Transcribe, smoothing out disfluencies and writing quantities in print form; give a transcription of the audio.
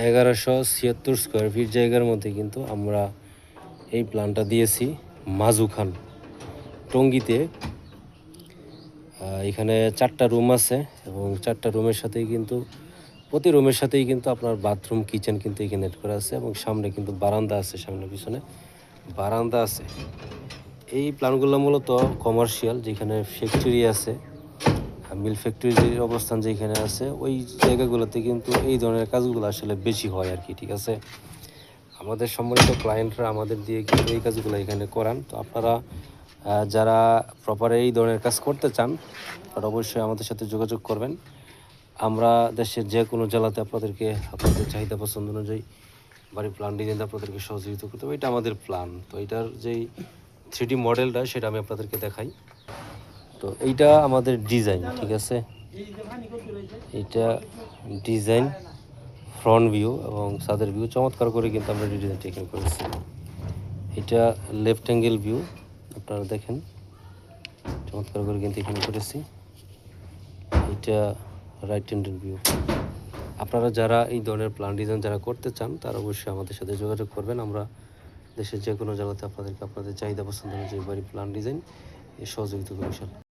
1176 square feet জায়গার মধ্যে কিন্তু আমরা এই প্ল্যানটা দিয়েছি মাজুখান টঙ্গীতে। এখানে 4টা রুম আছে এবং 4টা রুমের সাথেই কিন্তু প্রতি রুমের সাথেই কিন্তু আপনার বাথরুম কিচেন কিন্তু এখানে এড করা আছে এবং সামনে কিন্তু বারান্দা আছে, সামনে পিছনে বারান্দা আছে। এই প্ল্যানগুলো মূলত কমার্শিয়াল, যেখানে ফ্যাক্টরি আছে, মিল ফ্যাক্টরির অবস্থান যেখানে আছে ওই জায়গাগুলোতে কিন্তু এই ধরনের কাজগুলো আসলে বেশি হয় আর কি। ঠিক আছে, আমাদের সম্মানিত ক্লায়েন্টরা আমাদের দিয়ে কিন্তু এই কাজগুলো এখানে করান। তো আপনারা যারা প্রপার এই ধরনের কাজ করতে চান তারা অবশ্যই আমাদের সাথে যোগাযোগ করবেন। আমরা দেশের যে কোনো জেলাতে আপনাদেরকে আপনাদের চাহিদা পছন্দ অনুযায়ী বাড়ির প্ল্যান ডিজাইন আপনাদেরকে সহযোগিতা করতে হবে। এটা আমাদের প্ল্যান। তো এটার যেই 3D মডেলটা সেটা আমি আপনাদেরকে দেখাই। তো এইটা আমাদের ডিজাইন, ঠিক আছে, এইটা ডিজাইন ফ্রন্ট ভিউ এবং সাদের ভিউ চমৎকার করে কিন্তু আমরা ডিজাইন টেকিং করেছি। এটা লেফট অ্যাঙ্গেল ভিউ আপনারা দেখেন, চমৎকার করে কিন্তু এখানে করেছি। এটা রাইট হ্যান্ডেড ভিউ। আপনারা যারা এই ধরনের প্ল্যান ডিজাইন যারা করতে চান তারা অবশ্যই আমাদের সাথে যোগাযোগ করবেন। আমরা দেশের যে কোনো জায়গাতে আপনাদের চাহিদা পছন্দ অনুযায়ী বাড়ি প্ল্যান ডিজাইন সহযোগিতা করি।